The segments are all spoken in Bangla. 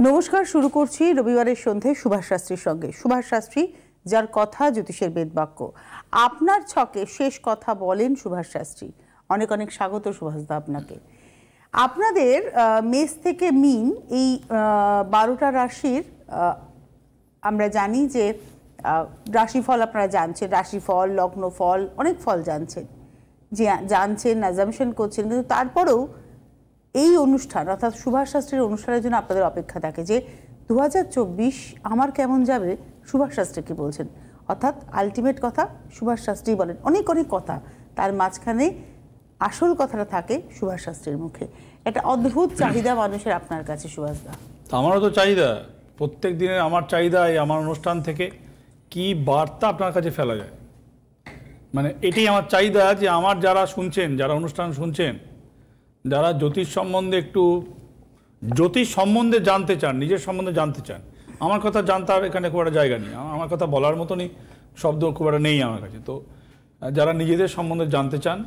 নমস্কার, শুরু করছি রবিবারের সন্ধে সুভাষ শাস্ত্রীর সঙ্গে। সুভাষ শাস্ত্রী, যার কথা জ্যোতিষের বেদবাক্য। আপনার ছকে শেষ কথা বলেন সুভাষ শাস্ত্রী। অনেক অনেক স্বাগত সুভাষদা আপনাকে। আপনাদের মেষ থেকে মিন এই 12টা রাশির আমরা জানি যে রাশিফল আপনারা জানছেন, রাশিফল, লগ্নফল, অনেক ফল জানছেন, অ্যাজাম্পশন করছেন, কিন্তু তারপরেও এই অনুষ্ঠান অর্থাৎ সুভাষ শাস্ত্রীর অনুষ্ঠানের জন্য আপনাদের অপেক্ষা থাকে যে 2024 আমার কেমন যাবে, সুভাষ শাস্ত্রী কি বলছেন। অর্থাৎ আলটিমেট কথা সুভাষ শাস্ত্রী বলেন, অনেক অনেক কথা, তার মাঝখানে আসল কথাটা থাকে সুভাষ শাস্ত্রীর মুখে। একটা অদ্ভুত চাহিদা মানুষের আপনার কাছে সুভাষদা। আমারও তো চাহিদা, প্রত্যেক দিনের আমার চাহিদা এই আমার অনুষ্ঠান থেকে কি বার্তা আপনার কাছে ফেলা যায়, মানে এটাই আমার চাহিদা যে আমার যারা শুনছেন, যারা অনুষ্ঠান শুনছেন, যারা জ্যোতিষ সম্বন্ধে জানতে চান, নিজের সম্বন্ধে জানতে চান, আমার কথা জানতে আর এখানে খুব একটা জায়গা নেই, আমার কথা বলার মতনই শব্দ খুব একটা নেই আমার কাছে। তো যারা নিজেদের সম্বন্ধে জানতে চান,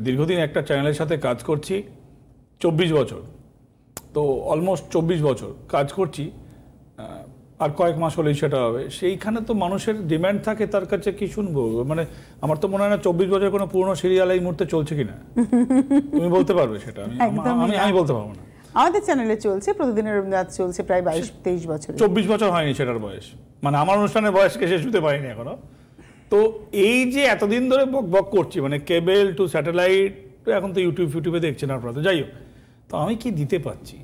দীর্ঘদিন একটা চ্যানেলের সাথে কাজ করছি, 24 বছর, তো অলমোস্ট 24 বছর কাজ করছি, আর কয়েক মাস হলেই সেটা হবে। সেইখানে তো মানুষের ডিম্যান্ড থাকে, তার কাছে কি শুনবো, মানে আমার তো মনে হয় না 24 বছর কোনো পুরনো সিরিয়াল এই মুহূর্তে চলছে কিনা, তুমি বলতে পারবে সেটা, আমি বলতে পারবো না। আমাদের চ্যানেলে চলছে, প্রতিদিনের রাত চলছে প্রায় 22-23 বছর। 24 বছর হয়নি সেটার বয়স, মানে আমার অনুষ্ঠানের বয়সকে শেষ হতে পারিনি এখনো। তো এই যে এতদিন ধরে বক করছি, মানে কেবল টু স্যাটেলাইট, এখন তো ইউটিউবে দেখছেন আপনারা, তো যাই হোক, তো আমি কি দিতে পারছি,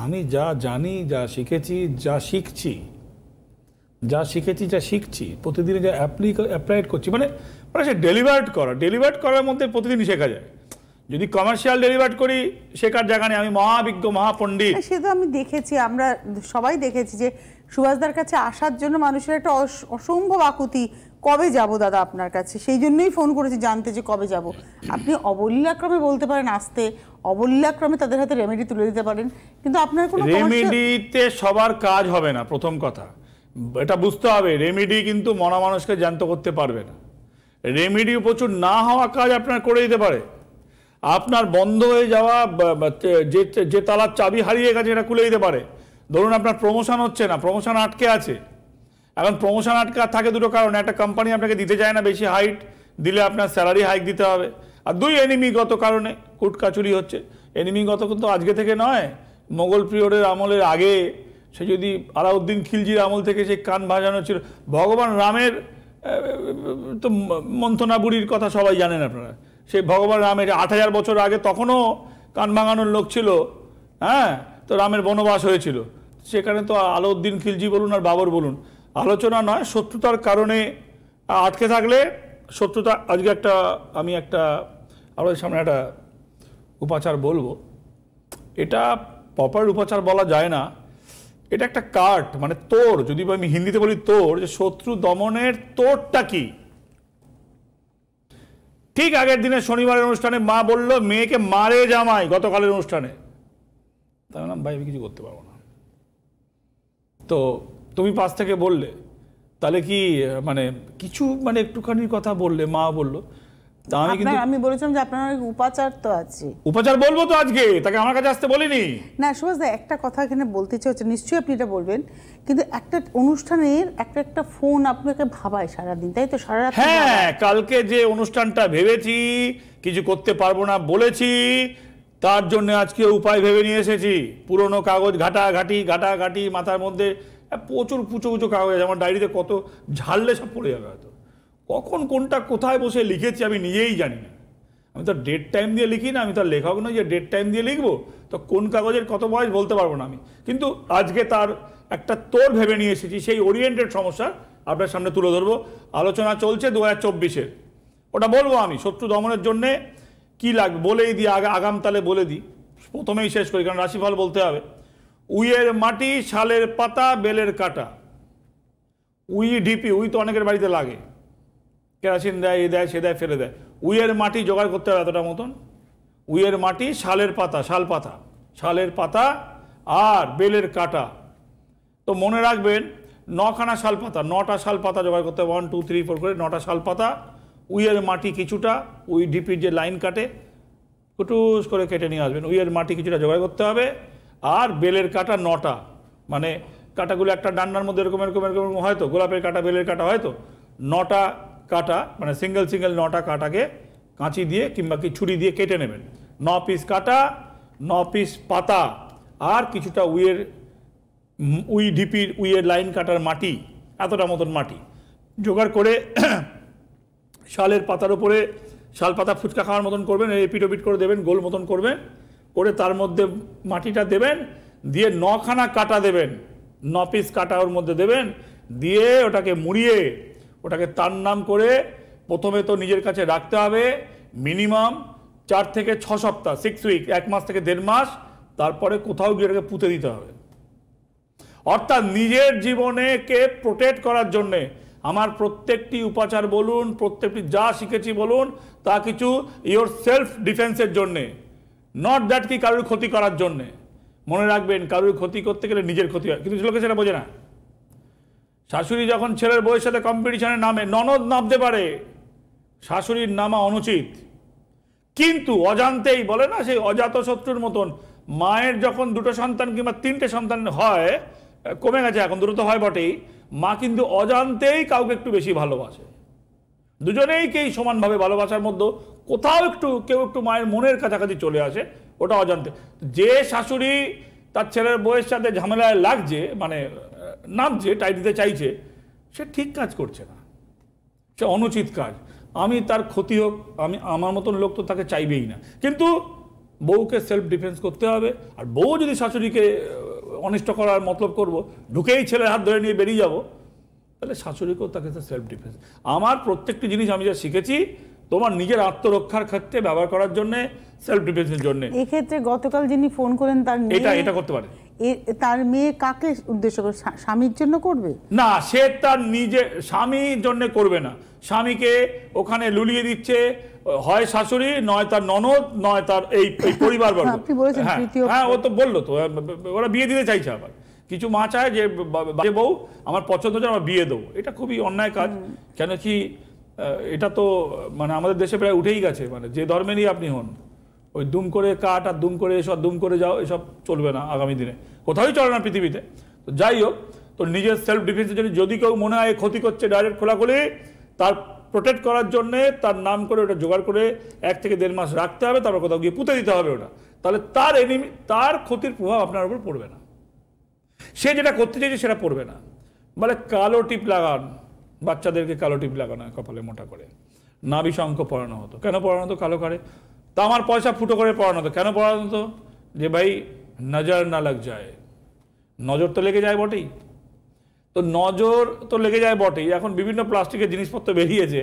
আমি যা জানি, যা শিখেছি, যা শিখছি, প্রতিদিনে যা অ্যাপ্লাইড করছি, মানে সে ডেলিভার্ড করার মধ্যে প্রতিদিনই শেখা যায়। যদি কমার্শিয়াল ডেলিভার্ড করি শেখার জায়গা নেই, আমি মহাবিজ্ঞ মহাপণ্ডিত। সে তো আমি দেখেছি, আমরা সবাই দেখেছি যে সুভাষদার কাছে আসার জন্য মানুষের একটা অসম্ভব আকুতি, কবে যাব দাদা আপনার কাছে, সেই জন্যই ফোন করেছি জানতে যে কবে যাব। আপনি অবলীলাক্রমে বলতে পারেন আসতে, অবলীলাক্রমে তাদের হাতে রেমেডি তুলে দিতে পারেন, কিন্তু আপনার কোনো রেমেডিতে সবার কাজ হবে না। প্রথম কথা এটা বুঝতে হবে, রেমেডি কিন্তু মনা মানুষকে জ্যান্ত করতে পারবে না। রেমেডি প্রচুর না হওয়া কাজ আপনার করে দিতে পারে। আপনার বন্ধ হয়ে যাওয়া যে তালার চাবি হারিয়ে গেছে এটা খুলে দিতে পারে। ধরুন আপনার প্রমোশন হচ্ছে না, প্রমোশন আটকে আছে। এখন প্রমোশন আটকে থাকে দুটো কারণে, একটা কোম্পানি আপনাকে দিতে চায় না বেশি হাইট, দিলে আপনার স্যালারি হাইক দিতে হবে, আর দুই এনিমিগত কারণে কুটকাচুরি হচ্ছে। এনিমিগত কিন্তু আজকে থেকে নয়, মোগল পিরিয়ডের আমলের আগে, সে যদি আলাউদ্দিন খিলজির আমল থেকে সেই কান ভাজানো ছিল। ভগবান রামের তো মন্থনা বুড়ির কথা সবাই জানেন আপনারা, সেই ভগবান রামের 8000 বছর আগে তখনও কান ভাঙানোর লোক ছিল, হ্যাঁ, তো রামের বনবাস হয়েছিল, সেখানে তো আলাউদ্দিন খিলজি বলুন আর বাবর বলুন, আলোচনা নয়, শত্রুতার কারণে আটকে থাকলে শত্রুতা। আজকে আমি আপনাদের সামনে একটা উপাচার বলবো, এটা প্রপার উপাচার বলা যায় না, এটা একটা কার্ড, মানে তোর, যদি আমি হিন্দিতে বলি তোর, যে শত্রু দমনের তোরটা কি। ঠিক আগের দিনে শনিবারের অনুষ্ঠানে মা বলল মেয়েকে মারে জামাই, গতকালের অনুষ্ঠানে, তাই বললাম ভাই আমি কিছু করতে পারবো না। তো তুমি পাশ থেকে বললে, তাহলে কি মানে কিছু, মানে একটুখানি কথা বললে, মা বললো, আমি বলেছিলাম যে আপনার উপাচার তো আছে, উপাচার বলবো তো আজকে, তাকে আমার কাছে আসতে বলিনি। না সুভাষদা, একটা কথা এখানে বলতে চাইছে, নিশ্চয়ই আপনি এটা বলবেন, কিন্তু একটা অনুষ্ঠানের একটা ফোন আপনাকে ভাবায় সারাদিন, তাই তো? সারা রাত। হ্যাঁ, কালকে যে অনুষ্ঠানটা ভেবেছি কিছু করতে পারবো না বলেছি, তার জন্য আজকে উপায় ভেবে নিয়ে এসেছি। পুরনো কাগজ ঘাটাঘাটি, মাথার মধ্যে প্রচুর কুচো কাগজ, আমার ডায়েরিতে কত ঝাড়লে সব পড়ে যাবে, হয়তো কখন কোনটা কোথায় বসে লিখেছি আমি নিজেই জানি না। আমি তো ডেট টাইম দিয়ে লিখি না, আমি তো লেখক নই যে ডেট টাইম দিয়ে লিখবো, তো কোন কাগজের কত বয়স বলতে পারবো না আমি। কিন্তু আজকে তার একটা তোর ভেবে নিয়ে এসেছি, সেই ওরিয়েন্টেড সমস্যা আপনার সামনে তুলে ধরবো। আলোচনা চলছে 2024-এর, ওটা বলবো আমি। শত্রু দমনের জন্যে কী লাগবে বলেই দিই, আগাম তালে বলে দিই, প্রথমেই শেষ করি, কারণ রাশিফল বলতে হবে। উইয়ের মাটি, শালের পাতা, বেলের কাটা। উই তো অনেকের বাড়িতে লাগে, কেরাসিন দেয়, দেয়, সে দেয়, ফেলে দেয়। উইয়ের মাটি জোগাড় করতে হবে এতটা মতন। উইয়ের মাটি, শালের পাতা আর বেলের কাটা। তো মনে রাখবেন 9খানা শাল পাতা, 9টা শাল পাতা জোগাড় করতে হবে, 1 2 3 4 করে 9টা শাল পাতা। উইয়ের মাটি কিছুটা, উই ঢিপির যে লাইন কাটে কুটুস করে কেটে নিয়ে আসবেন, উইয়ের মাটি কিছুটা জোগাড় করতে হবে, আর বেলের কাটা 9টা। মানে কাঁটাগুলো একটা ডান্নার মধ্যে এরকম এরকম এরকম হয়তো, গোলাপের কাঁটা, বেলের কাঁটা হয়তো, 9টা কাঁটা মানে সিঙ্গেল 9টা কাঁটাকে কাঁচি দিয়ে কিংবা কি ছুরি দিয়ে কেটে নেবেন। 9 পিস কাঁটা, 9 পিস পাতা, আর কিছুটা উইয়ের লাইন কাটার মাটি, এতটা মতন মাটি জোগাড় করে শালের পাতার উপরে, শাল পাতা ফুচকা খাওয়ার মতন করবেন, এপিট ওপিট করে দেবেন, গোল মতন করবেন, করে তার মধ্যে মাটিটা দেবেন, দিয়ে 9খানা কাঁটা দেবেন, 9 পিস কাঁটা ওর মধ্যে দেবেন, দিয়ে ওটাকে মুড়িয়ে ওটাকে তার নাম করে প্রথমে তো নিজের কাছে রাখতে হবে মিনিমাম 4 থেকে 6 সপ্তাহ, 6 উইক, 1 মাস থেকে 1.5 মাস, তারপরে কোথাও গিয়ে ওটাকে পুঁতে দিতে হবে। অর্থাৎ নিজের জীবনেকে প্রোটেক্ট করার জন্যে আমার প্রত্যেকটি উপাচার বলুন, প্রত্যেকটি যা শিখেছি বলুন, তা কিছু ইয়োর সেলফ ডিফেন্সের জন্যে, নট দ্যাট কি কারোর ক্ষতি করার জন্যে। মনে রাখবেন, কারোর ক্ষতি করতে গেলে নিজের ক্ষতি হয়, কিন্তু লোকে সেটা বোঝে না। শাশুড়ি যখন ছেলের বউয়ের সাথে কম্পিটিশনে নামে, ননদ নামতে পারে, শাশুড়ির নামা অনুচিত, কিন্তু অজান্তেই বলে না সেই অজাত শত্রুর মতন, মায়ের যখন 2টো সন্তান কিংবা 3টে সন্তান হয়, কমে গেছে এখন, 2টো তো হয় বটেই, মা কিন্তু অজান্তেই কাউকে একটু বেশি ভালোবাসে। দুজনেইকেই সমানভাবে ভালোবাসার মধ্যে কোথাও কেউ একটু মায়ের মনের কাছাকাছি চলে আসে, ওটা অজান্তে। যে শাশুড়ি তার ছেলের বউয়ের সাথে ঝামেলায় লাগছে, মানে নামছে, টাই দিতে চাইছে, সে ঠিক কাজ করছে না, সে অনুচিত কাজ। আমি তার ক্ষতি হোক, আমি আমার মতন লোক তো তাকে চাইবেই না। কিন্তু বউকে সেলফ ডিফেন্স করতে হবে। আর বউ যদি শাশুড়িকে অনিষ্ট করার মতলব করবো, ঢুকেই ছেলের হাত ধরে নিয়ে বেরিয়ে যাব, তাহলে শাশুড়িকেও তাকে সেলফ ডিফেন্স। আমার প্রত্যেকটি জিনিস আমি যা শিখেছি তোমার নিজের আত্মরক্ষার ক্ষেত্রে ব্যবহার করার জন্য, সেলফ ডিফেন্সের জন্য। এই ক্ষেত্রে গতকাল যিনি ফোন করেন তার এটা করতে পারে, তার মেয়ে কাকে উদ্দেশ্য করে, স্বামীর জন্য করবে না, সে তার নিজে স্বামীর জন্য করবে না। স্বামীকে ওখানে লুলিয়ে দিচ্ছে, হয় শাশুড়ি, নয় তার ননদ, নয় তার এই পরিবারবর্গ। হ্যাঁ, ও তো বললো তো, ওরা বিয়ে দিতে চাইছে। আবার কিছু মা চায় যে বউ আমার পছন্দ হচ্ছে, আমার বিয়ে দেবো। এটা খুবই অন্যায় কাজ। কেন কি এটা তো মানে আমাদের দেশে প্রায় উঠেই গেছে, মানে যে ধর্মেরই আপনি হন, ওই দুম করে কাট আর দুম করে এসব, দুম করে যাও, এসব চলবে না আগামী দিনে, কোথাওই চলে না পৃথিবীতে। তো যাই হোক, তো নিজের সেলফ ডিফেন্সের জন্য যদি কেউ মনে হয় ক্ষতি করছে, ডাইরেক্ট খোলাখুলি তার প্রোটেক্ট করার জন্যে তার নাম করে ওটা জোগাড় করে 1 থেকে 1.5 মাস রাখতে হবে, তারপর কোথাও গিয়ে পুঁতে দিতে হবে ওটা। তাহলে তার ক্ষতির প্রভাব আপনার উপর পড়বে না, সে যেটা করতে চাইছে সেটা পড়বে না। বলে কালো টিপ লাগান, বাচ্চাদেরকে কালো টিপ লাগানো কপালে মোটা করে, নাভি শঙ্খ পড়ানো হতো। কেন পড়ানো হতো? কালো করে। তা আমার পয়সা ফুটো করে পড়ানো হতো। কেন পড়ানো হতো? যে ভাই নজর না লাগ যায়। নজর তো লেগে যায় বটেই, তো নজর তো লেগে যায় বটেই। এখন বিভিন্ন প্লাস্টিকের জিনিসপত্র বেরিয়েছে,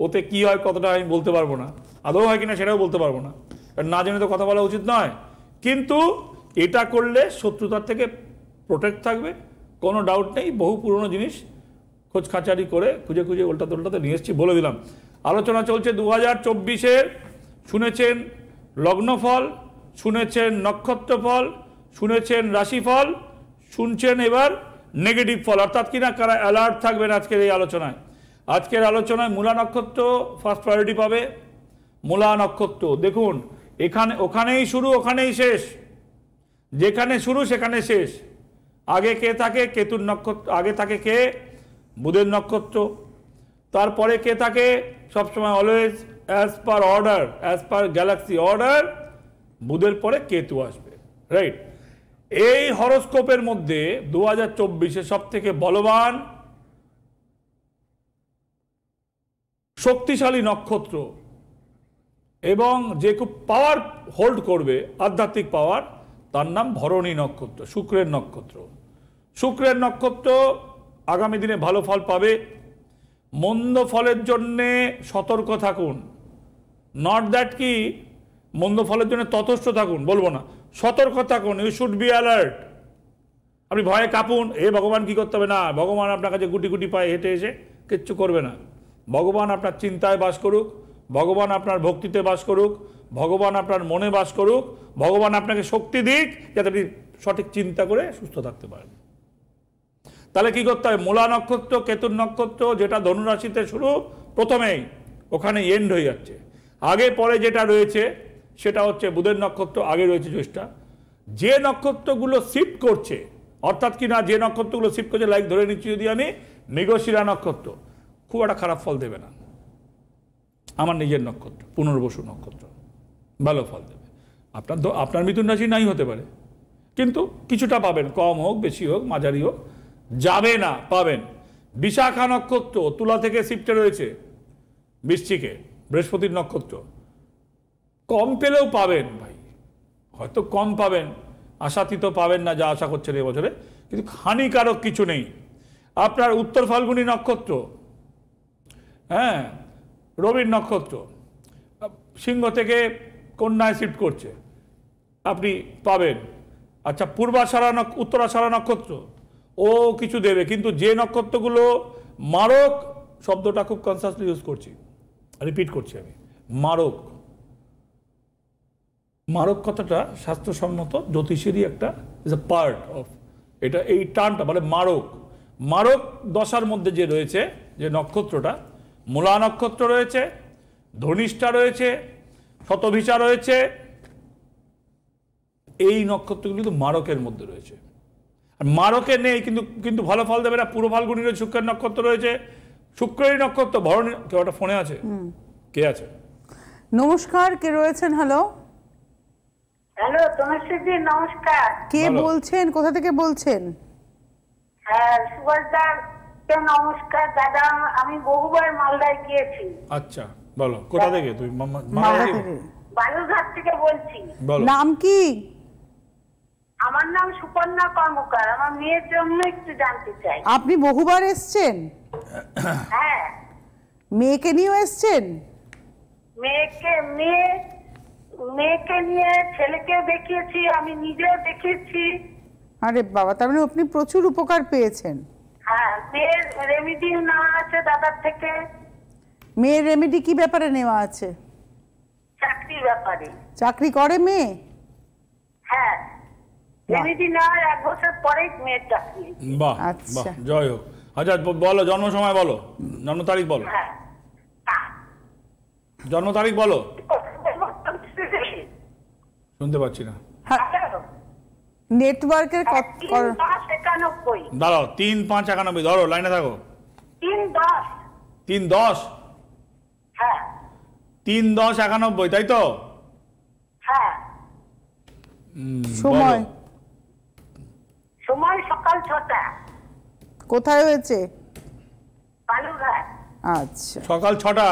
ওতে কি হয় কতটা আমি বলতে পারবো না, আদৌ হয় কিনা সেটাও বলতে পারবো না, না জেনে তো কথা বলা উচিত নয়। কিন্তু এটা করলে শত্রুতার থেকে প্রোটেক্ট থাকবে, কোনো ডাউট নেই। বহু পুরনো জিনিস খোঁজ খাচারি করে খুঁজে খুঁজে উল্টাতে উল্টাতে নিয়ে এসেছি, বলে দিলাম। আলোচনা চলছে 2024-এর, শুনেছেন লগ্নফল, শুনেছেন নক্ষত্রফল, শুনেছেন রাশিফল, শুনছেন এবার নেগেটিভ ফল, অর্থাৎ কিনা কারা অ্যালার্ট থাকবেন আজকের এই আলোচনায়। আজকের আলোচনায় মূলা নক্ষত্র ফার্স্ট প্রায়োরিটি পাবে। মূলা নক্ষত্র দেখুন, ওখানেই শুরু ওখানেই শেষ, যেখানে শুরু সেখানে শেষ। আগে কে থাকে? কেতুর নক্ষত্র। আগে থাকে কে? বুধের নক্ষত্র। তারপরে কে থাকে? সবসময় always as per order, as per Galaxy order, বুধের পরে কেতু আসবে, রাইট। এই হরোস্কোপের মধ্যে 2024-এ সব থেকে বলবান শক্তিশালী নক্ষত্র এবং যে খুব পাওয়ার হোল্ড করবে, আধ্যাত্মিক পাওয়ার, তার নাম ভরণী নক্ষত্র, শুক্রের নক্ষত্র। শুক্রের নক্ষত্র আগামী দিনে ভালো ফল পাবে। মন্দ ফলের জন্যে সতর্ক থাকুন, নট দ্যাট কি মন্দ ফলের জন্য ততস্থ থাকুন বলবো না, সতর্ক থাকুন। You should be alert. আপনি ভয়ে কাঁপুন, এ ভগবান কি করতে হবে না, ভগবান আপনার কাছে গুটি গুটি পায়ে হেঁটে এসে কিচ্ছু করবে না। ভগবান আপনার চিন্তায় বাস করুক, ভগবান আপনার ভক্তিতে বাস করুক, ভগবান আপনার মনে বাস করুক, ভগবান আপনাকে শক্তি দিক যাতে আপনি সঠিক চিন্তা করে সুস্থ থাকতে পারেন। তাহলে কি করতে হবে? মূলা নক্ষত্র, কেতুর নক্ষত্র, যেটা ধনুরাশিতে শুরু, প্রথমেই ওখানে এন্ড হয়ে যাচ্ছে। আগে পরে যেটা রয়েছে সেটা হচ্ছে বুধের নক্ষত্র, আগে রয়েছে জ্যৈষ্ঠা। যে নক্ষত্রগুলো শিফট করছে অর্থাৎ কি না, যে নক্ষত্রগুলো শিফট করছে, লাইক ধরে নিচ্ছি যদি আমি মৃগশিরা নক্ষত্র, খুব একটা খারাপ ফল দেবে না। আমার নিজের নক্ষত্র পুনর্বসু নক্ষত্র, ভালো ফল দেবে। আপনার মিথুন রাশি নাই হতে পারে, কিন্তু কিছুটা পাবেন, কম হোক বেশি হোক মাঝারি হোক, যাবে না, পাবেন। বিশাখা নক্ষত্র তুলা থেকে শিফটে রয়েছে বৃশ্চিকে, বৃহস্পতির নক্ষত্র, কম পেলেও পাবেন ভাই, হয়তো কম পাবেন, আশাতীত পাবেন না যা আশা করছেন এবছরে, কিন্তু হানিকারক কিছু নেই। আপনার উত্তর ফাল্গুনী নক্ষত্র, হ্যাঁ, রবির নক্ষত্র, সিংহ থেকে কন্যায় শিফট করছে, আপনি পাবেন। আচ্ছা, উত্তরাষাঢ়া নক্ষত্র, ও কিছু দেবে, কিন্তু যে নক্ষত্রগুলো মারক, শব্দটা খুব কনসাসলি ইউজ করছি, রিপিট করছি আমি, মারক। মারক কথাটা শাস্ত্রসম্মত জ্যোতিষেরই একটা ইজ এ পার্ট অফ এটা, এই টার্মটা বলে মারক। মারক দশার মধ্যে যে রয়েছে, যে নক্ষত্রটা, মূলা নক্ষত্র রয়েছে, ধনিষ্ঠা রয়েছে, শতভিষা রয়েছে, এই নক্ষত্রগুলো কিন্তু মারকের মধ্যে রয়েছে। আর মারকে নেই, কিন্তু ভালো ফল দেবে না। পূর্ব ফাল্গুনি রয়েছে, শুক্রের নক্ষত্র রয়েছে, শুক্রেরই নক্ষত্র ভরণী। কেউ একটা ফোনে আছে, কে আছে? নমস্কার, কে রয়েছেন? হ্যালো হ্যালো, তনুশ্রীজি নমস্কার। কে বলছেন, কোথা থেকে বলছেন? হ্যাঁ, সুভাষদা নমস্কার। দাদা, আমি বহুবার মালদায় গিয়েছি। আচ্ছা, বলো কোথা থেকে? তুই মালদা থেকে? বালুরঘাট থেকে বলছি। নাম কি? আমার নাম সুপর্ণা কর্মকার। আমার মেয়ের জন্য একটু জানতে চাই। আপনি বহুবার এসছেন? হ্যাঁ। মেয়েকে নিয়েও এসছেন? মেয়েকে নিয়ে ছেলেকে দেখিয়েছি, আমি নিজেও দেখিয়েছি। আরে বাবা, তার মানে আপনি প্রচুর উপকার পেয়েছেন। হ্যাঁ, মেয়ের রেমিডি নেওয়া আছে দাদার থেকে। মেয়ের রেমেডি কি ব্যাপারে নেওয়া আছে? চাকরির ব্যাপারে। চাকরি করে মেয়ে? হ্যাঁ, রেমিডি নেওয়ার 1 বছর পরেই মেয়ের চাকরি। বাহ, আচ্ছা, বাহ, জয় হোক। আচ্ছা বলো, জন্ম সময় বলো, জন্ম তারিখ বলো। হ্যাঁ, জন্ম তারিখ বলো। শুনতে পাচ্ছি না। নেটওয়ার্কের দাঁড়াও, 3-5-91 ধরো, লাইনে থাকো। 3-10 হ্যাঁ, 3-10-91, তাই তো? হ্যাঁ। সময়? সময় সকাল 6টা। কোথায় হয়েছে? বালুরঘাট। আচ্ছা, সকাল 6টা।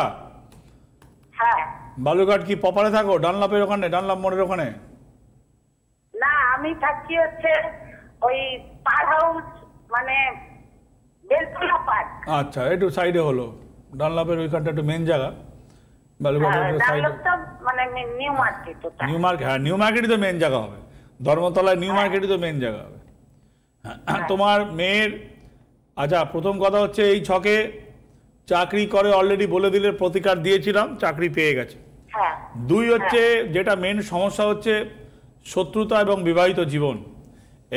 হ্যাঁ। বালুরঘাট কি পপারে থাকো? ডানলাপের ওখানে, ডানলাপ মোড়ের ওখানে? না, আমি থাকি হচ্ছে ওই পার হাউস, মানে বেলতলা পার্ক। আচ্ছা, একটু সাইডে হলো, ডানলাপের ওইখানটা একটু মেন জায়গা, বালুরঘাটের সাইডে, মানে নিউ মার্কেট। নিউ মার্কেট, হ্যাঁ, নিউ মার্কেটই তো মেন জায়গা হবে, ধর্মতলায় নিউ মার্কেটই তো মেন জায়গা হবে। তোমার মেয়ের, আচ্ছা, প্রথম কথা হচ্ছে এই ছকে চাকরি করে, অলরেডি বলে দিলে, প্রতিকার দিয়েছিলাম, চাকরি পেয়ে গেছে। 2 হচ্ছে যেটা মেন সমস্যা হচ্ছে শত্রুতা এবং বিবাহিত জীবন।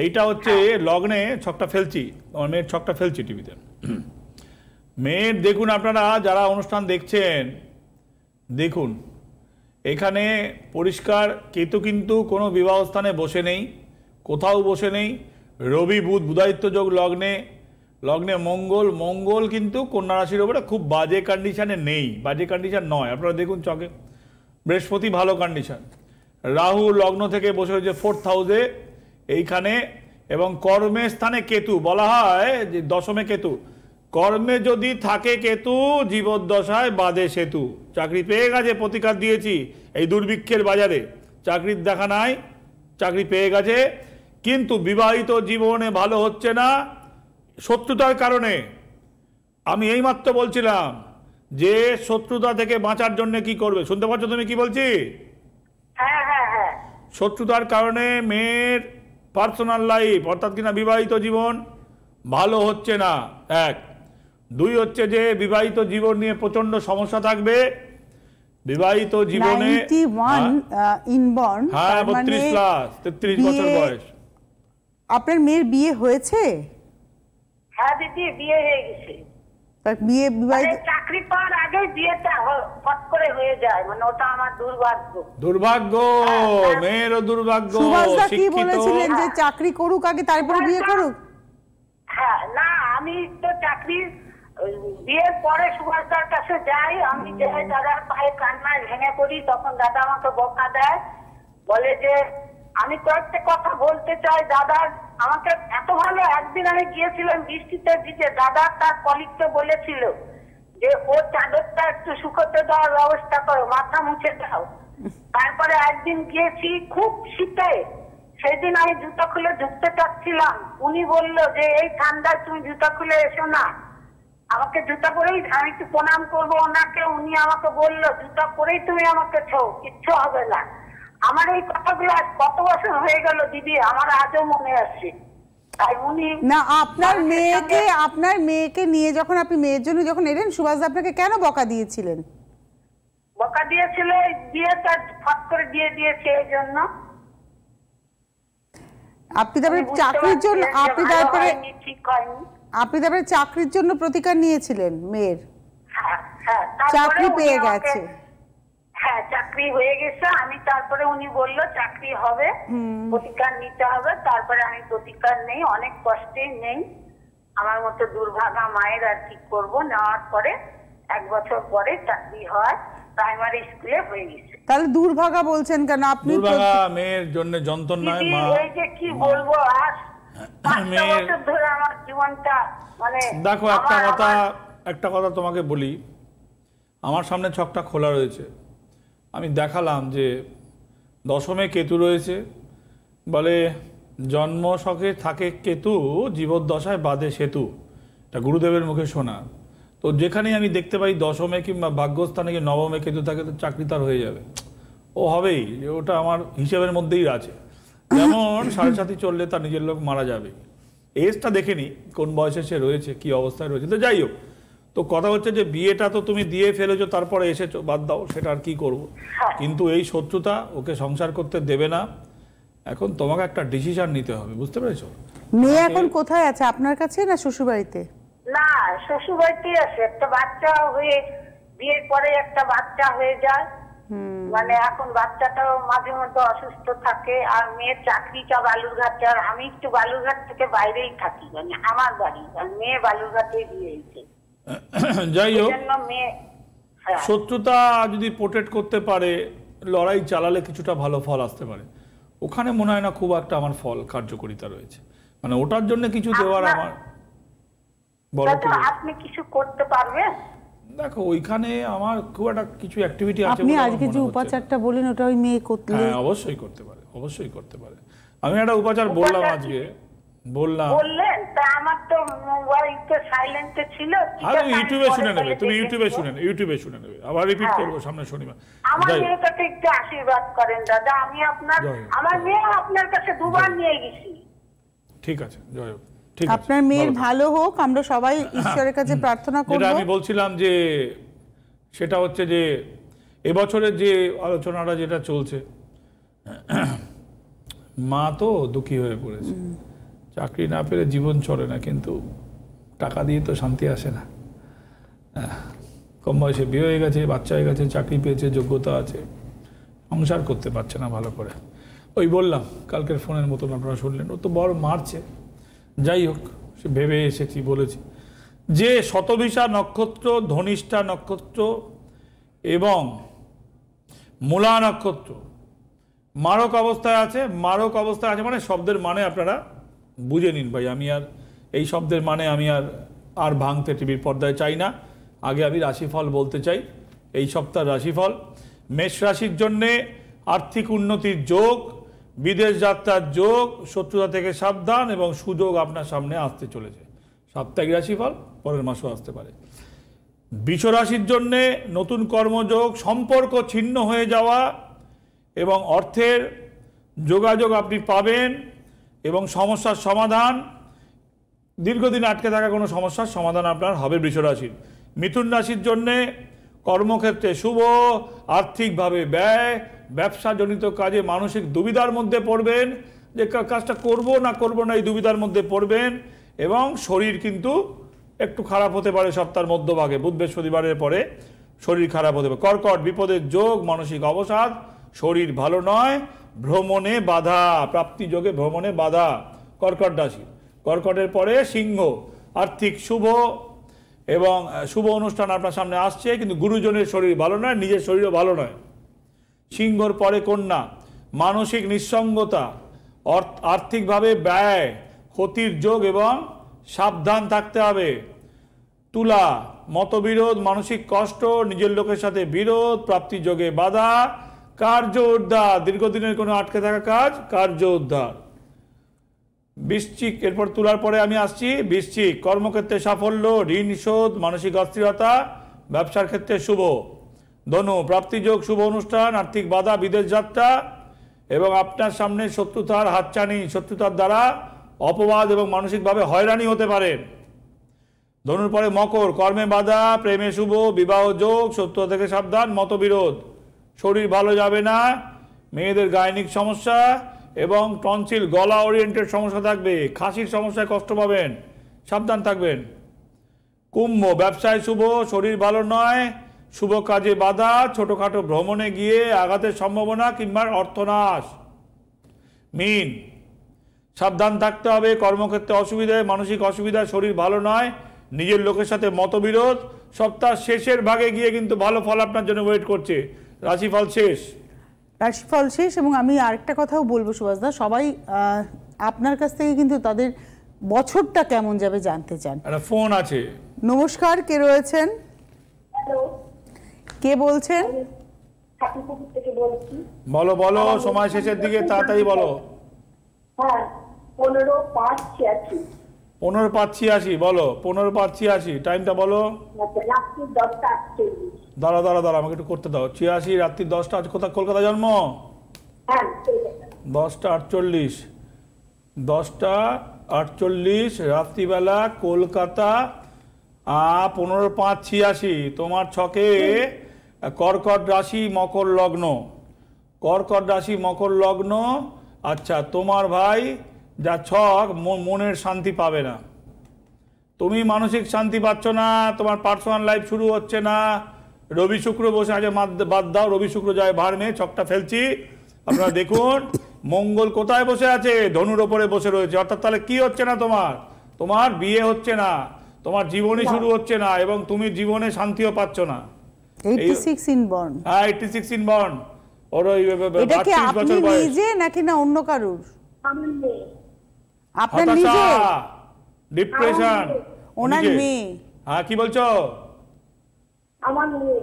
এইটা হচ্ছে লগ্নে ছকটা ফেলছি, আমার মেয়ের ছকটা ফেলছি টিভিতে। মেয়ের দেখুন, আপনারা যারা অনুষ্ঠান দেখছেন দেখুন, এখানে পরিষ্কার কেতু কিন্তু কোনো বিবাহ স্থানে বসে নেই, কোথাও বসে নেই। রবি বুধ, বুধায়িত্ব যোগ লগ্নে, লগ্নে মঙ্গল কিন্তু কন্যা রাশির ওপরে খুব বাজে কন্ডিশনে নেই, বাজে কন্ডিশন নয়। আপনারা দেখুন চকে, বৃহস্পতি ভালো কন্ডিশন, রাহু লগ্ন থেকে বসে হয়েছে 4th হাউসে এইখানে, এবং কর্মের স্থানে কেতু, বলা হয় যে দশমে কেতু, কর্মে যদি থাকে কেতু জীবদ্দশায় বাঁধে সেতু। চাকরি পেয়ে গেছে, প্রতিকার দিয়েছি, এই দুর্ভিক্ষের বাজারে চাকরির দেখা নাই, চাকরি পেয়ে গেছে, কিন্তু বিবাহিত জীবনে ভালো হচ্ছে না শত্রুতার কারণে। আমি এইমাত্র বলছিলাম যে শত্রুতা থেকে বাঁচার জন্য কি করবে, শুনতে পাচ্ছ তুমি কি বলছি? শত্রুতার কারণে মেয়ের পার্সোনাল লাইফ, অর্থাৎ কিনা বিবাহিত জীবন ভালো হচ্ছে না। 1, 2 হচ্ছে যে বিবাহিত জীবন নিয়ে প্রচন্ড সমস্যা থাকবে। বিবাহিত জীবনে 91 ইনবর্ন, হ্যাঁ, 32+, 33 বছর বয়স। আপনার মেয়ের বিয়ে হয়েছে? হ্যাঁ দিদি, বিয়ে হয়ে গেছে। তার বিয়ে বিবাহিত চাকরি পাওয়ার আগে বিয়েটা ফট করে হয়ে যায়, মানে ওটা আমার দুর্ভাগ্য। দুর্ভাগ্য, মেয়েরও দুর্ভাগ্য। সুভাষদা কি বলেছিলেন যে চাকরি করুক আগে তারপরে বিয়ে করুক? হ্যাঁ, না আমি তো চাকরি বিয়ের পরে সুভাষদার কাছে যাই, আমি যাই দাদার পায়ে কান্নায় ভেঙে পড়ি, তখন দাদা আমাকে বকা দেয়, বলে যে আমি কয়েকটা কথা বলতে চাই। দাদার আমাকে এত ভালো, একদিন আমি গিয়েছিলাম বৃষ্টিতে ভিজে, দাদা তার কলিগকে বলেছিল যে ওর চাদরটা একটু শুকোতে দেওয়ার ব্যবস্থা করো, মাথা মুছে দাও। তারপরে একদিন গিয়েছি খুব শীতে, সেদিন আমি জুতা খুলে ঢুকতে চাচ্ছিলাম, উনি বললো যে এই ঠান্ডায় তুমি জুতা খুলে এসো না। আমাকে জুতা পরেই, আমি একটু প্রণাম করবো ওনাকে, উনি আমাকে বললো জুতা পরেই তুমি আমাকে ছো, কিচ্ছু হবে না। আমার এই কথাগুলো আজ কত বছর হয়ে গেল দিদি, আমার আজও মনে আছে। তাই উনি না, আপনার মেয়েকে নিয়ে যখন আপনি মেয়ের জন্য যখন এলেন, সুভাষদা আপনাকে কেন বকা দিয়েছিলেন? বকা দিয়েছিল বিয়েটা ফট করে দিয়ে দিয়েছে এই জন্য। আপনি তারপরে চাকরির জন্য আপনি তারপরে চাকরির জন্য প্রতিকার নিয়েছিলেন মেয়ের? হ্যাঁ, চাকরি পেয়ে গেছে? হ্যাঁ, চাকরি হয়ে গেছে। আমি তারপরে উনি বললো চাকরি হবে, প্রতিকার নিতে হবে। তারপরে আমি প্রতিকার নেই, অনেক কষ্টেই নেই। আমার মতো দুর্ভাগা মায়ের আর কি করবো, নেওয়ার পরে 1 বছর পরে চাকরি হয়, প্রাইমারি স্কুলে হয়ে গেছে। তাহলে দুর্ভাগা বলছেন কেন আপনি? দুর্ভাগা মেয়ের জন্য যন্ত্রণায় মা, এই যে কি বলবো, আর 5 বছর ধরে আমার জীবনটা, মানে দেখো একটা কথা তোমাকে বলি, আমার সামনে ছকটা খোলা রয়েছে, আমি দেখালাম যে দশমে কেতু রয়েছে, বলে জন্ম ছকে থাকে কেতু, জীবদ্দশায় বাঁধে সেতু, এটা গুরুদেবের মুখে শোনা। তো যেখানেই আমি দেখতে পাই দশমে কিংবা ভাগ্যস্থানে কি নবমে কেতু থাকে, তো চাকরি তার হয়ে যাবে, ও হবেই, ওটা আমার হিসেবের মধ্যেই আছে। যেমন 7.5 চললে তার নিজের লোক মারা যাবে, এজটা দেখে নি কোন বয়সে সে রয়েছে, কি অবস্থায় রয়েছে। তো যাই হোক, তো কথা হচ্ছে যে বিয়েটা তো তুমি দিয়ে ফেলেছো, তারপরে এসেছো, বাদ দাও, সেটা আর কি করবো। কিন্তু এই শত্রুতা ওকে সংসার করতে দেবে না। এখন তোমাকে একটা ডিসিশন নিতে হবে, বুঝতে পেরেছো? মেয়ে এখন কোথায় আছে, আপনার কাছে না শ্বশুর বাড়িতে? না, শ্বশুর বাড়িতেই আছে। একটা বাচ্চা হয়ে, বিয়ের পরে একটা বাচ্চা হয়ে যায়, মানে এখন বাচ্চাটাও মাঝে মধ্যে অসুস্থ থাকে। আর মেয়ের চাকরিটা বালুরঘাটে, আর আমি একটু বালুরঘাট থেকে বাইরেই থাকি, মানে আমার বাড়ি, আর মেয়ে বালুরঘাটে দিয়েছে। যাই হোক, শত্রুতা যদি প্রোটেক্ট করতে পারে, লড়াই চালালে কিছুটা ভালো ফল আসতে পারে। ওখানে মনে হয় না খুব একটা আমার ফল কার্যকরিতা রয়েছে, মানে ওটার জন্য কিছু দেওয়ার আমার বড় আপনি কিছু করতে পারবেন? দেখো ওইখানে আমার খুব একটা কিছু অ্যাক্টিভিটি আছে। আপনি আজকে যে উপাচারটা বলেন ওটা ওই মেয়ে করতে? হ্যাঁ, অবশ্যই করতে পারে, অবশ্যই করতে পারে। আমি একটা উপাচার বললাম আজকে, বললেন, তা আমার তো মোবাইলটা সাইলেন্টে ছিল। আরে ইউটিউবে শুনে নেবে, তুমি ইউটিউবে শুনে নেবে, আবার রিপিট করব সামনে শনিবার। আমার মেয়েটাকে একটু আশীর্বাদ করেন দাদা, আমি আমার মেয়ে আপনার কাছে 2 বার নিয়ে গেছি। ঠিক আছে, জয় হোক। আপনার মেয়ের ভালো হোক, আমরা সবাই ঈশ্বরের কাছে প্রার্থনা করব। যেটা আমি বলছিলাম যে সেটা হচ্ছে যে এবছরের যে আলোচনাটা যেটা চলছে, মা তো দুঃখী হয়ে পড়েছে, চাকরি না পেলে জীবন চলে না, কিন্তু টাকা দিয়ে তো শান্তি আসে না। কম বয়সে বিয়ে হয়ে গেছে, বাচ্চা হয়ে গেছে, চাকরি পেয়েছে, যোগ্যতা আছে, সংসার করতে পারছে না ভালো করে। ওই বললাম কালকের ফোনের মতন, আপনারা শুনলেন, ও তো বড় মারছে। যাই হোক, সে ভেবে এসেছি, বলেছি যে শতবিশা নক্ষত্র, ধনিষ্ঠা নক্ষত্র এবং মূলা নক্ষত্র মারক অবস্থায় আছে। মারক অবস্থায় আছে মানে শব্দের মানে আপনারা বুঝে নিন ভাই। আমি আর এই শব্দের মানে আমি আর ভাঙতে টিভির পর্দায় চাই না। আগে আমি রাশিফল বলতে চাই। এই সপ্তাহ রাশিফল, মেষ রাশির জন্যে আর্থিক উন্নতির যোগ, বিদেশ যাত্রার যোগ, শত্রুতা থেকে সাবধান এবং সুযোগ আপনার সামনে আসতে চলেছে। সাপ্তাহিক রাশিফল পরের মাসও আসতে পারে। বৃষ রাশির জন্যে নতুন কর্মযোগ, সম্পর্ক ছিন্ন হয়ে যাওয়া এবং অর্থের যোগাযোগ আপনি পাবেন এবং সমস্যার সমাধান, দীর্ঘদিন আটকে থাকা কোনো সমস্যার সমাধান আপনার হবে বৃষ রাশির। মিথুন রাশির জন্যে কর্মক্ষেত্রে শুভ, আর্থিকভাবে ব্যয়, ব্যবসাজনিত কাজে মানসিক দুবিধার মধ্যে পড়বেন, যে কাজটা করব না এই দুবিধার মধ্যে পড়বেন এবং শরীর কিন্তু একটু খারাপ হতে পারে সপ্তাহের মধ্যভাগে, বুধ বৃহস্পতিবারের পরে শরীর খারাপ হতে পারে। কর্কট, বিপদের যোগ, মানসিক অবসাদ, শরীর ভালো নয়, ভ্রমণে বাধা, প্রাপ্তি যোগে ভ্রমণে বাধা কর্কট রাশি। কর্কটের পরে সিংহ, আর্থিক শুভ এবং শুভ অনুষ্ঠান আপনার সামনে আসছে, কিন্তু গুরুজনের শরীর ভালো নয়, নিজের শরীরও ভালো নয়। সিংহর পরে কন্যা, মানসিক নিঃসঙ্গতা, আর্থিকভাবে ব্যয়, ক্ষতির যোগ এবং সাবধান থাকতে হবে। তুলা, মতবিরোধ, মানসিক কষ্ট, নিজের লোকের সাথে বিরোধ, প্রাপ্তি যোগে বাধা, কার্য উদ্ধার, দীর্ঘদিনের কোনো আটকে থাকা কাজ কার্য উদ্ধার। বৃশ্চিক, এরপর তুলার পরে আমি আসছি বৃশ্চিক, কর্মক্ষেত্রে সাফল্য, ঋণ শোধ, মানসিক অস্থিরতা, ব্যবসার ক্ষেত্রে শুভ। ধনু, প্রাপ্তিযোগ, শুভ অনুষ্ঠান, আর্থিক বাধা, বিদেশ যাত্রা এবং আপনার সামনে শত্রুতার হাতছানি, শত্রুতার দ্বারা অপবাদ এবং মানসিকভাবে হয়রানি হতে পারেন। ধনুর পরে মকর, কর্মে বাধা, প্রেমে শুভ, বিবাহ যোগ, শত্রুতা থেকে সাবধান, মতবিরোধ, শরীর ভালো যাবে না, মেয়েদের গায়নিক সমস্যা এবং টনসিল, গলা ওরিয়েন্টেড সমস্যা থাকবে, খাসির সমস্যায় কষ্ট পাবেন, সাবধান থাকবেন। কুম্ভ, ব্যবসায় শুভ, শরীর ভালো নয়, শুভ কাজে বাধা, ছোটখাটো ভ্রমণে গিয়ে আঘাতের সম্ভাবনা কিংবা অর্থনাশ। মীন, সাবধান থাকতে হবে, কর্মক্ষেত্রে অসুবিধায়, মানসিক অসুবিধা, শরীর ভালো নয়, নিজের লোকের সাথে মতবিরোধ, সপ্তাহ শেষের ভাগে গিয়ে কিন্তু ভালো ফল আপনার জন্য ওয়েট করছে। রাশিফল শেষ। রাশিফল শেষ এবং আমি আরেকটা কথাও বলবো সুভাষদা, সবাই আপনার কাছ থেকে কিন্তু তাদের বছরটা কেমন যাবে জানতে চান। একটা ফোন আছে। নমস্কার, কে রয়েছেন? কে বলছেন? বলো বলো, সময় শেষের দিকে, তাড়াতাড়ি বলো। 15/5/86 বলো, 15/5/86 টাইমটা বলো। দাঁড়া দাঁড়া দাঁড়া, আমাকে একটু করতে দাও। 86 রাত্রি 10টা। আজ কোথায়? কলকাতা জন্ম? 10:48 10:48 রাত্রিবেলা কলকাতা। 15/5/86 তোমার ছকে কর্কট রাশি, মকর লগ্ন। কর্কট রাশি, মকর লগ্ন। আচ্ছা, তোমার ভাই যা ছক, মনের শান্তি পাবে না, তুমি মানসিক শান্তি পাচ্ছ না, তোমার পার্সোনাল লাইফ শুরু হচ্ছে না। রবি শুক্র বসে আছে, বাদ দাও, রবি শুক্র যায় ভার্মে, ছকটা ফেলছি। আপনারা দেখুন মঙ্গল কোথায় বসে আছে? ধনুর ওপরে বসে রয়েছে। অর্থাৎ তাহলে কি হচ্ছে না, তোমার বিয়ে হচ্ছে না, তোমার জীবনই শুরু হচ্ছে না এবং তুমি জীবনে শান্তিও পাচ্ছ না। 86 ইন বর্ন। হ্যাঁ, 86 ইন বর্ন। ওর ওই 32 বছর বয়স। নিজে নাকি না অন্য কারুর? আপনার নিজে? ডিপ্রেশন, ওনার মেয়ে। হ্যাঁ, কি বলছো? আমার মেয়ে।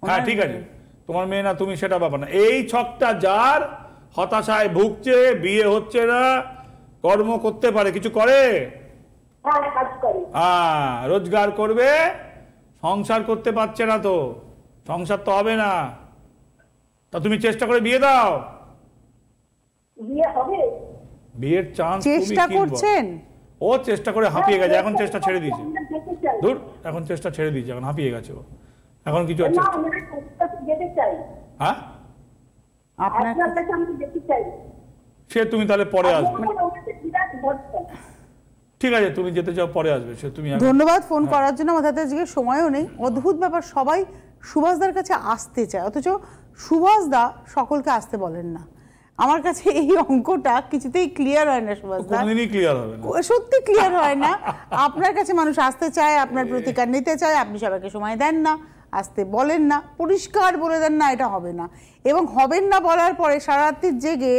হ্যাঁ, ঠিক আছে, তোমার মেয়ে না তুমি, সেটা ব্যাপার না। এই ছকটা যার হতাশায় ভুগছে, বিয়ে হচ্ছে না, কর্ম করতে পারে, কিছু করে, হ্যাঁ রোজগার করবে, সংসার করতে পারছে না, তো সংসার তো হবে না। তা তুমি চেষ্টা করে বিয়ে দাও। বিয়ে হবে? বিয়ের চান্স চেষ্টা করছেন? ও চেষ্টা করে হাঁপিয়ে গেছে, এখন চেষ্টা ছেড়ে দিয়েছে। দূর, এখন চেষ্টা ছেড়ে দিয়েছে, এখন হাঁপিয়ে গেছে ও, এখন কিছু আছে। হ্যাঁ, সে তুমি তাহলে পরে আসবে, ঠিক আছে, তুমি যেতে চাও পরে আসবে সে। তুমি ধন্যবাদ ফোন করার জন্য, আমার হাতে আজকে সময়ও নেই। অদ্ভুত ব্যাপার, সবাই সুভাষদার কাছে আসতে চায়, অথচ সুভাষদা সকলকে আসতে বলেন না। আমার কাছে এই অঙ্কটা কিছুতেই ক্লিয়ার হয় না সুভাষদা, কোনদিনই ক্লিয়ার হবে না, সত্যি ক্লিয়ার হয় না। আপনার কাছে মানুষ আসতে চায়, আপনার প্রতিকার নিতে চায়, আপনি সবাইকে সময় দেন না, আসতে বলেন না, পরিষ্কার বলে দেন না এটা হবে না, এবং হবেন না বলার পরে সারা রাত্রি জেগে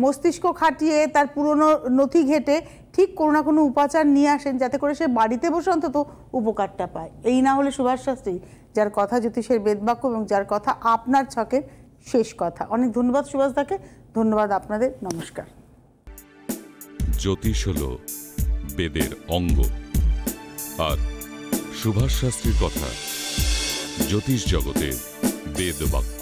মস্তিষ্ক খাটিয়ে তার পুরনো নথি ঘেটে ঠিক কোনো না কোনো উপাচার নিয়ে আসেন, যাতে করে সে বাড়িতে বসে অন্তত উপকারটা পায়। এই না হলে সুভাষ শাস্ত্রী, যার কথা জ্যোতিষের বেদবাক্য এবং যার কথা আপনার ছকের শেষ কথা। অনেক ধন্যবাদ সুভাষদাকে, ধন্যবাদ আপনাদের, নমস্কার। জ্যোতিষ হলো বেদের অঙ্গ, আর সুভাষ শাস্ত্রীর কথা জ্যোতিষ জগতের বেদবাক্য।